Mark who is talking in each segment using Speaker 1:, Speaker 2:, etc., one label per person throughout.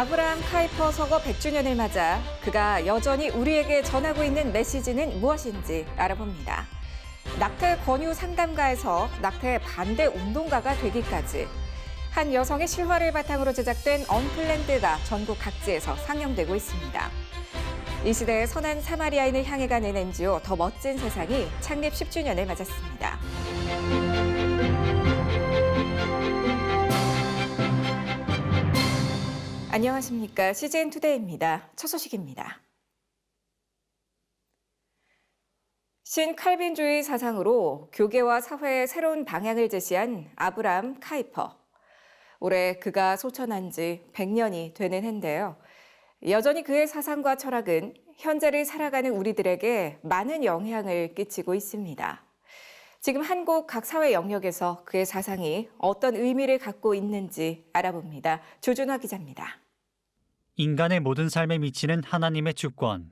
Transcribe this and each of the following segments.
Speaker 1: 아브라함 카이퍼 서거 100주년을 맞아 그가 여전히 우리에게 전하고 있는 메시지는 무엇인지 알아봅니다. 낙태 권유 상담가에서 낙태 반대 운동가가 되기까지 한 여성의 실화를 바탕으로 제작된 언플랜드가 전국 각지에서 상영되고 있습니다. 이 시대의 선한 사마리아인을 향해 가는 NGO 더 멋진 세상이 창립 10주년을 맞았습니다. 안녕하십니까. CGN투데이입니다. 첫 소식입니다. 신칼빈주의 사상으로 교계와 사회의 새로운 방향을 제시한 아브라함 카이퍼. 올해 그가 소천한 지 100년이 되는 해인데요. 여전히 그의 사상과 철학은 현재를 살아가는 우리들에게 많은 영향을 끼치고 있습니다. 지금 한국 각 사회 영역에서 그의 사상이 어떤 의미를 갖고 있는지 알아봅니다. 조준화 기자입니다.
Speaker 2: 인간의 모든 삶에 미치는 하나님의 주권.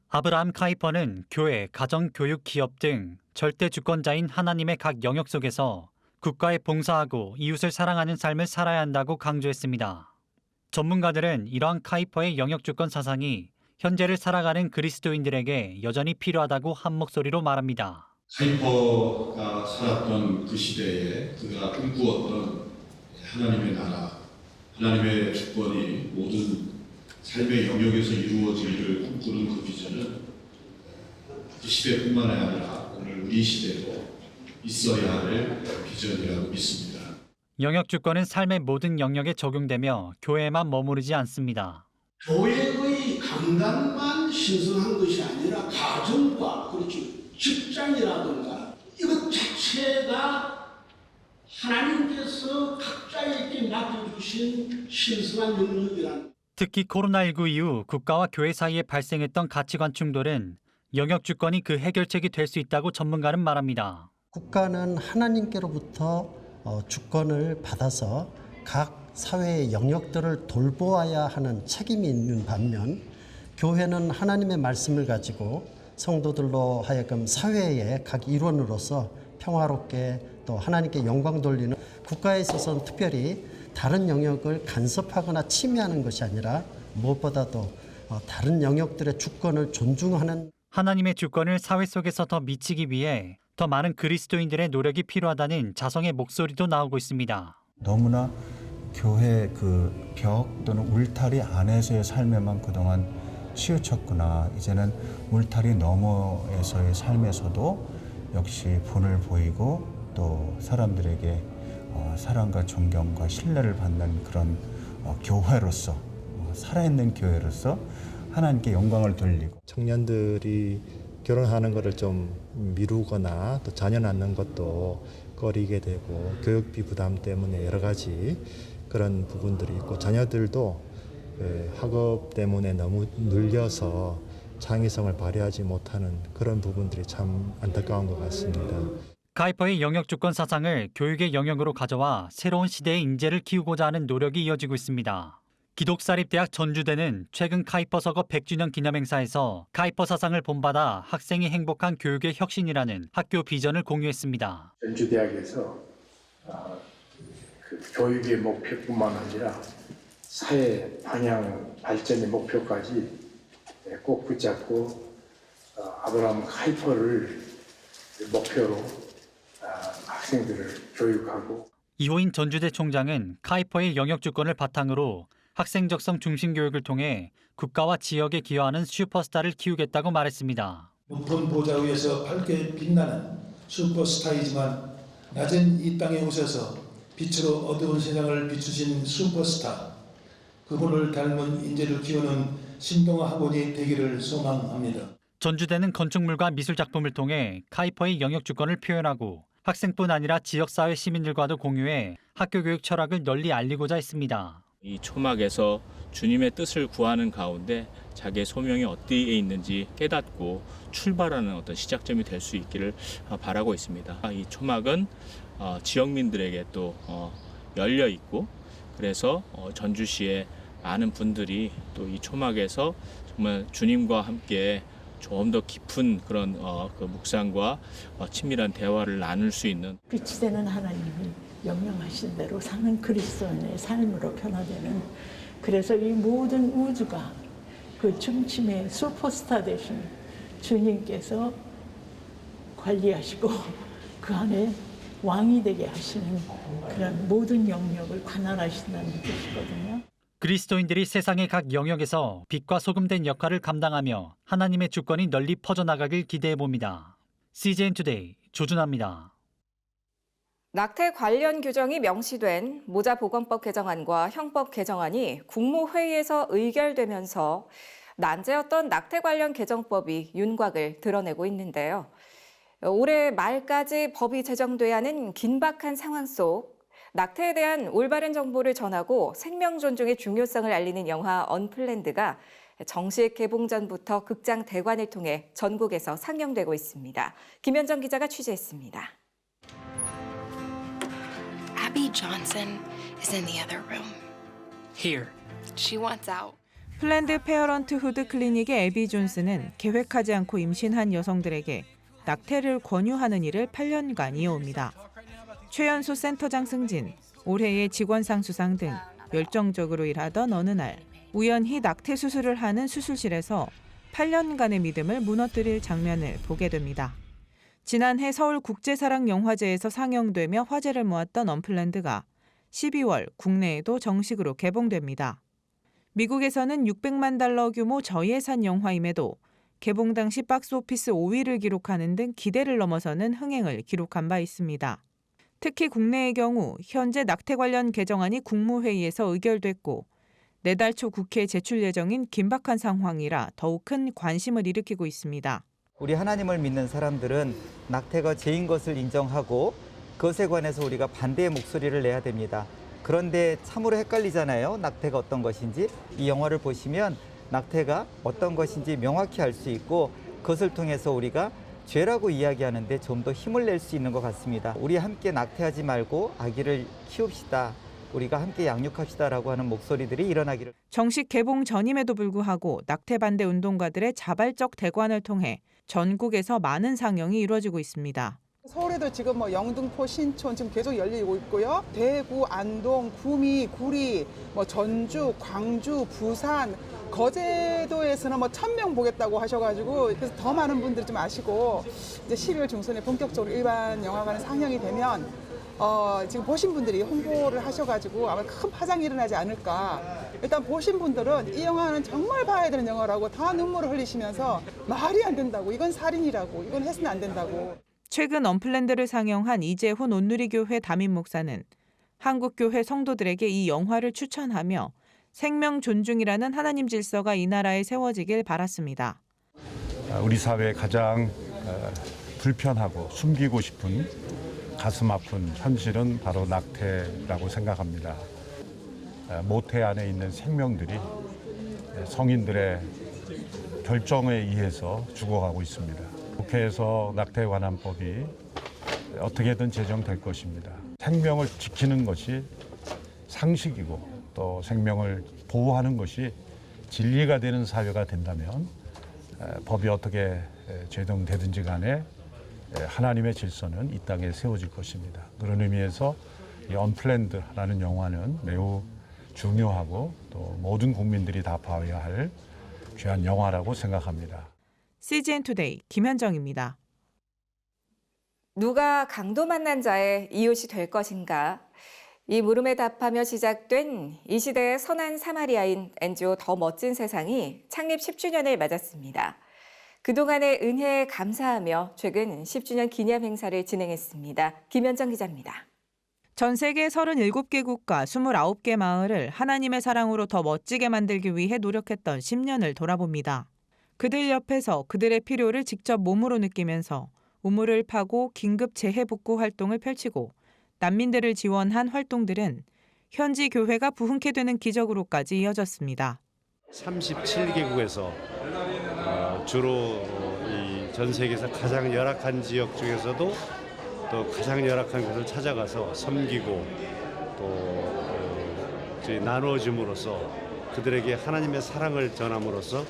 Speaker 2: 아브라함 카이퍼는 교회, 가정, 교육, 기업 등 절대 주권자인 하나님의 각 영역 속에서 국가에 봉사하고 이웃을 사랑하는 삶을 살아야 한다고 강조했습니다. 전문가들은 이러한 카이퍼의 영역 주권 사상이 현재를 살아가는 그리스도인들에게 여전히 필요하다고 한 목소리로 말합니다.
Speaker 3: 카이퍼가 살았던 그 시대에 그가 꿈꾸었던 하나님의 나라, 하나님의 주권이 모든 삶의 영역에서 이루어지기를 꿈꾸는 그 비전은 그 시대뿐만 아니라 오늘 우리 시대도 있어야 할 비전이라고 믿습니다.
Speaker 2: 영역 주권은 삶의 모든 영역에 적용되며 교회에만 머무르지 않습니다.
Speaker 4: 교회의 강단만 신성한 것이 아니라 가정과 그렇죠. 직장이라든가 이것 자체가 하나님께서 각자에게 맡겨주신 신성한 영역이란.
Speaker 2: 특히 코로나19 이후 국가와 교회 사이에 발생했던 가치관 충돌은 영역 주권이 그 해결책이 될 수 있다고 전문가는 말합니다.
Speaker 5: 국가는 하나님께로부터 주권을 받아서 각 사회의 영역들을 돌보아야 하는 책임이 있는 반면 교회는 하나님의 말씀을 가지고 성도들로 하여금 사회의 각 일원으로서 평화롭게 또 하나님께 영광 돌리는 국가에 있어서는 특별히 다른 영역을 간섭하거나 침해하는 것이 아니라 무엇보다도 다른 영역들의 주권을 존중하는
Speaker 2: 하나님의 주권을 사회 속에서 더 미치기 위해 더 많은 그리스도인들의 노력이 필요하다는 자성의 목소리도 나오고 있습니다.
Speaker 6: 너무나 교회 그 벽 또는 울타리 안에서의 삶에만 그동안 치우쳤구나. 이제는 울타리 너머에서의 삶에서도 역시 본을 보이고 또 사람들에게 사랑과 존경과 신뢰를 받는 그런 교회로서 살아있는 교회로서 하나님께 영광을 돌리고
Speaker 7: 청년들이 결혼하는 것을 좀 미루거나 또 자녀 낳는 것도 꺼리게 되고 교육비 부담 때문에 여러 가지 그런 부분들이 있고 자녀들도 학업 때문에 너무 늘려서 창의성을 발휘하지 못하는 그런 부분들이 참 안타까운 것 같습니다.
Speaker 2: 카이퍼의 영역 주권 사상을 교육의 영역으로 가져와 새로운 시대의 인재를 키우고자 하는 노력이 이어지고 있습니다. 기독사립대학 전주대는 최근 카이퍼 서거 100주년 기념행사에서 카이퍼 사상을 본받아 학생이 행복한 교육의 혁신이라는 학교 비전을 공유했습니다.
Speaker 8: 전주대학에서 그 교육의 목표뿐만 아니라 사회 방향 발전의 목표까지 꼭 붙잡고 아브라함 카이퍼를 목표로 학생들을 교육하고.
Speaker 2: 이호인 전주대 총장은 카이퍼의 영역 주권을 바탕으로 학생 적성 중심 교육을 통해 국가와 지역에 기여하는 슈퍼스타를 키우겠다고 말했습니다.
Speaker 9: 높은 보좌 위에서 밝게 빛나는 슈퍼스타이지만 낮은 이 땅에 오셔서 빛으로 어두운 세상을 비추신 슈퍼스타, 그분을 닮은 인재를 키우는 신동아 학원이 되기를 소망합니다.
Speaker 2: 전주대는 건축물과 미술 작품을 통해 카이퍼의 영역 주권을 표현하고 학생뿐 아니라 지역사회 시민들과도 공유해 학교 교육 철학을 널리 알리고자 했습니다.
Speaker 10: 이 초막에서 주님의 뜻을 구하는 가운데 자기의 소명이 어디에 있는지 깨닫고 출발하는 어떤 시작점이 될 수 있기를 바라고 있습니다. 이 초막은 지역민들에게 또 열려 있고 그래서 전주시의 많은 분들이 또 이 초막에서 정말 주님과 함께 좀 더 깊은 그런 그 묵상과 친밀한 대화를 나눌 수 있는
Speaker 11: 빛이 되는 하나님이 명령하신 대로 사는 그리스도인의 삶으로 변화되는 그래서 이 모든 우주가 그 중심의 슈퍼스타 되신 주님께서 관리하시고 그 안에 왕이 되게 하시는 그런 모든 영역을 관할하신다는 뜻이거든요.
Speaker 2: 그리스도인들이 세상의 각 영역에서 빛과 소금된 역할을 감당하며 하나님의 주권이 널리 퍼져나가길 기대해봅니다. CGN 투데이 조준하입니다.
Speaker 1: 낙태 관련 규정이 명시된 모자보건법 개정안과 형법 개정안이 국무회의에서 의결되면서 난제였던 낙태 관련 개정법이 윤곽을 드러내고 있는데요. 올해 말까지 법이 제정돼야 하는 긴박한 상황 속 낙태에 대한 올바른 정보를 전하고 생명 존중의 중요성을 알리는 영화 언플랜드가 정식 개봉 전부터 극장 대관을 통해 전국에서 상영되고 있습니다. 김현정 기자가 취재했습니다.
Speaker 12: Abby Johnson is in the other room.
Speaker 13: Here.
Speaker 12: She wants out.
Speaker 14: 플랜드 페어런트후드 클리닉의 애비 존슨은 계획하지 않고 임신한 여성들에게 낙태를 권유하는 일을 8년간 이어옵니다. 최연소 센터장 승진, 올해의 직원상 수상 등 열정적으로 일하던 어느 날 우연히 낙태 수술을 하는 수술실에서 8년간의 믿음을 무너뜨릴 장면을 보게 됩니다. 지난해 서울국제사랑영화제에서 상영되며 화제를 모았던 언플랜드가 12월 국내에도 정식으로 개봉됩니다. 미국에서는 $600만 규모 저예산 영화임에도 개봉 당시 박스오피스 5위를 기록하는 등 기대를 넘어서는 흥행을 기록한 바 있습니다. 특히 국내의 경우 현재 낙태 관련 개정안이 국무회의에서 의결됐고 내달 초 국회에 제출 예정인 긴박한 상황이라 더욱 큰 관심을 일으키고 있습니다.
Speaker 15: 우리 하나님을 믿는 사람들은 낙태가 죄인 것을 인정하고 그것에 관해서 우리가 반대의 목소리를 내야 됩니다. 그런데 참으로 헷갈리잖아요. 낙태가 어떤 것인지. 이 영화를 보시면 낙태가 어떤 것인지 명확히 알 수 있고 그것을 통해서 우리가 죄라고 이야기하는데 좀 더 힘을 낼 수 있는 것 같습니다. 우리 함께 낙태하지 말고 아기를 키웁시다. 우리가 함께 양육합시다라고 하는 목소리들이 일어나기를.
Speaker 14: 정식 개봉 전임에도 불구하고 낙태 반대 운동가들의 자발적 대관을 통해 전국에서 많은 상영이 이루어지고 있습니다.
Speaker 16: 서울에도 지금 영등포, 신촌 지금 계속 열리고 있고요. 대구, 안동, 구미, 구리, 전주, 광주, 부산, 거제도에서는 1,000명 보겠다고 하셔가지고 그래서 더 많은 분들이 좀 아시고 이제 12월 중순에 본격적으로 일반 영화관에 상영이 되면 지금 보신 분들이 홍보를 하셔가지고 아마 큰 파장이 일어나지 않을까. 일단 보신 분들은 이 영화는 정말 봐야 되는 영화라고 다 눈물을 흘리시면서 말이 안 된다고, 이건 살인이라고, 이건 해서는 안 된다고.
Speaker 14: 최근 언플랜드를 상영한 이재훈 온누리교회 담임 목사는 한국교회 성도들에게 이 영화를 추천하며 생명 존중이라는 하나님 질서가 이 나라에 세워지길 바랐습니다.
Speaker 17: 우리 사회에 가장 불편하고 숨기고 싶은 가슴 아픈 현실은 바로 낙태라고 생각합니다. 모태 안에 있는 생명들이 성인들의 결정에 의해서 죽어가고 있습니다. 국회에서 낙태에 관한 법이 어떻게든 제정될 것입니다. 생명을 지키는 것이 상식이고 또 생명을 보호하는 것이 진리가 되는 사회가 된다면 법이 어떻게 제정되든지 간에 하나님의 질서는 이 땅에 세워질 것입니다. 그런 의미에서 이 언플랜드라는 영화는 매우 중요하고 또 모든 국민들이 다 봐야 할 귀한 영화라고 생각합니다.
Speaker 14: CGN 투데이 김현정입니다.
Speaker 1: 누가 강도 만난 자의 이웃이 될 것인가? 이 물음에 답하며 시작된 이 시대의 선한 사마리아인 NGO 더 멋진 세상이 창립 10주년을 맞았습니다. 그동안의 은혜에 감사하며 최근 10주년 기념 행사를 진행했습니다. 김현정 기자입니다.
Speaker 14: 전 세계 37개 국가 29개 마을을 하나님의 사랑으로 더 멋지게 만들기 위해 노력했던 10년을 돌아봅니다. 그들 옆에서 그들의 필요를 직접 몸으로 느끼면서 우물을 파고 긴급 재해복구 활동을 펼치고 난민들을 지원한 활동들은 현지 교회가 부흥케 되는 기적으로까지 이어졌습니다.
Speaker 18: 37개국에서 주로 전 세계에서 가장 열악한 지역 중에서도 또 가장 열악한 곳을 찾아가서 섬기고 또 나누어줌으로써 그들에게 하나님의 사랑을 전함으로써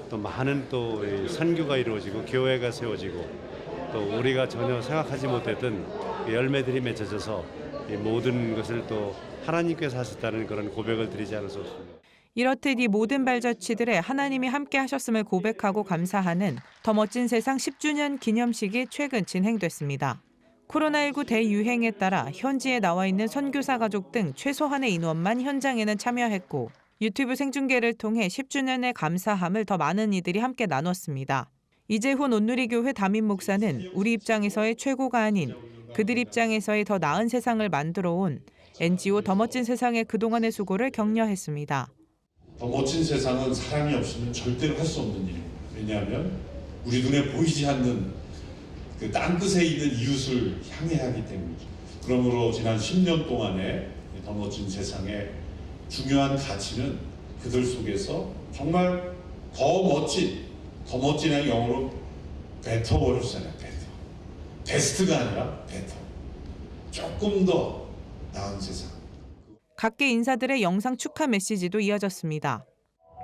Speaker 18: 또 많은 또 선교가 이루어지고 교회가 세워지고 또 우리가 전혀 생각하지 못했던 열매들이 맺어져서 이 모든 것을 또 하나님께서 하셨다는 그런 고백을 드리지 않을 수 없습니다.
Speaker 14: 이렇듯 이 모든 발자취들에 하나님이 함께 하셨음을 고백하고 감사하는 더 멋진 세상 10주년 기념식이 최근 진행됐습니다. 코로나19 대유행에 따라 현지에 나와 있는 선교사 가족 등 최소한의 인원만 현장에는 참여했고 유튜브 생중계를 통해 10주년의 감사함을 더 많은 이들이 함께 나눴습니다. 이재훈 온누리교회 담임 목사는 우리 입장에서의 최고가 아닌 그들 입장에서의 더 나은 세상을 만들어 온 NGO 더 멋진 세상의 그동안의 수고를 격려했습니다.
Speaker 13: 더 멋진 세상은 사랑이 없으면 절대로 할 수 없는 일입니다. 왜냐하면 우리 눈에 보이지 않는 그 땅끝에 있는 이웃을 향해야 하기 때문이죠. 그러므로 지난 10년 동안의 더 멋진 세상의 중요한 가치는 그들 속에서 정말 더 멋진의 영어로 베터버렸잖아요. 베스트가 아니라 베터. 조금 더 나은 세상.
Speaker 14: 각계 인사들의 영상 축하 메시지도 이어졌습니다.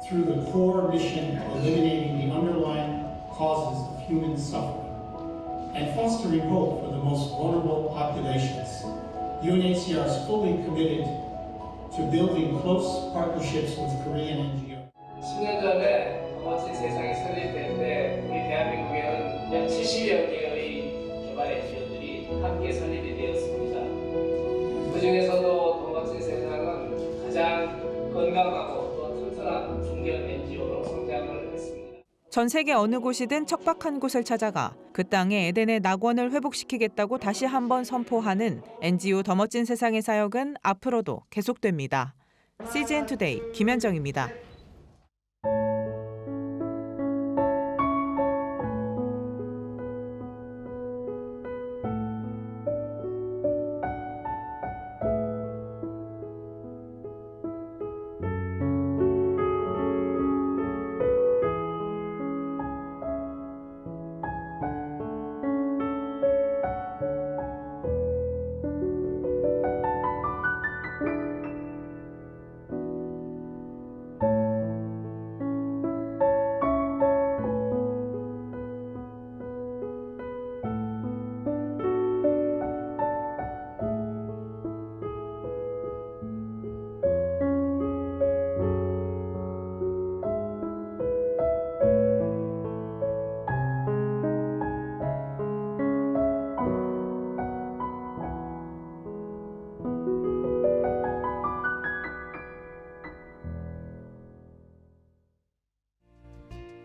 Speaker 19: Through the core mission of eliminating the underlying causes of human suffering and fostering hope for the most vulnerable populations, UNHCR is fully committed to building close partnerships with Korean NGOs.
Speaker 20: 10년 전에 더 멋진 세상이 설립될 때 우리 대한민국에는 약 70여 개의 개발 NGO들이 함께 설립이 되었습니다. 그 중에서도 더 멋진 세상은 가장 건강하고 또 튼튼한 중견 NGO로 성장을 했습니다.
Speaker 14: 전 세계 어느 곳이든 척박한 곳을 찾아가 그 땅의 에덴의 낙원을 회복시키겠다고 다시 한번 선포하는 NGO 더 멋진 세상의 사역은 앞으로도 계속됩니다. CGN 투데이 김현정입니다.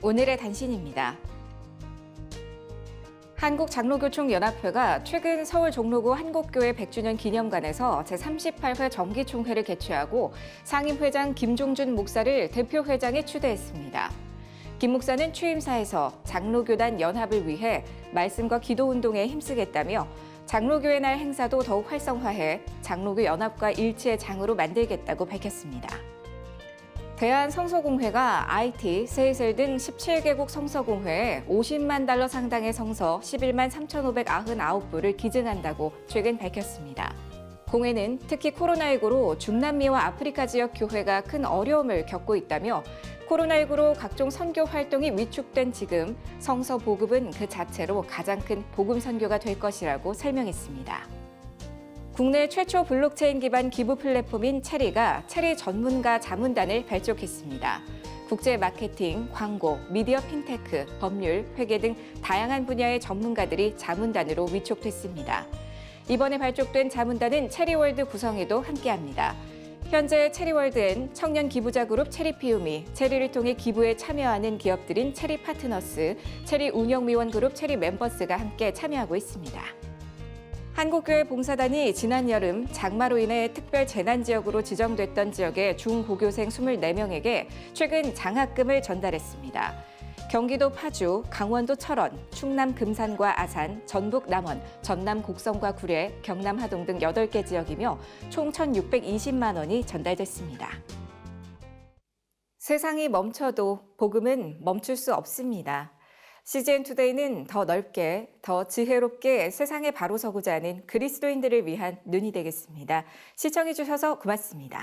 Speaker 1: 오늘의 단신입니다. 한국장로교총연합회가 최근 서울 종로구 한국교회 100주년 기념관에서 제38회 정기총회를 개최하고 상임회장 김종준 목사를 대표회장에 추대했습니다. 김 목사는 취임사에서 장로교단 연합을 위해 말씀과 기도운동에 힘쓰겠다며 장로교회 날 행사도 더욱 활성화해 장로교 연합과 일치의 장으로 만들겠다고 밝혔습니다. 대한성서공회가 IT, 세이셀 등 17개국 성서공회에 $50만 상당의 성서 11만 3,599부를 기증한다고 최근 밝혔습니다. 공회는 특히 코로나19로 중남미와 아프리카 지역 교회가 큰 어려움을 겪고 있다며 코로나19로 각종 선교 활동이 위축된 지금 성서 보급은 그 자체로 가장 큰 복음 선교가 될 것이라고 설명했습니다. 국내 최초 블록체인 기반 기부 플랫폼인 체리가 체리 전문가 자문단을 발족했습니다. 국제 마케팅, 광고, 미디어 핀테크, 법률, 회계 등 다양한 분야의 전문가들이 자문단으로 위촉됐습니다. 이번에 발족된 자문단은 체리월드 구성에도 함께합니다. 현재 체리월드엔 청년 기부자 그룹 체리피움이 체리를 통해 기부에 참여하는 기업들인 체리파트너스, 체리 운영위원 그룹 체리멤버스가 함께 참여하고 있습니다. 한국교회 봉사단이 지난 여름 장마로 인해 특별 재난지역으로 지정됐던 지역의 중고교생 24명에게 최근 장학금을 전달했습니다. 경기도 파주, 강원도 철원, 충남 금산과 아산, 전북 남원, 전남 곡성과 구례, 경남 하동 등 8개 지역이며 총 1,620만 원이 전달됐습니다. 세상이 멈춰도 복음은 멈출 수 없습니다. CGN 투데이는 더 넓게, 더 지혜롭게 세상에 바로 서고자 하는 그리스도인들을 위한 눈이 되겠습니다. 시청해 주셔서 고맙습니다.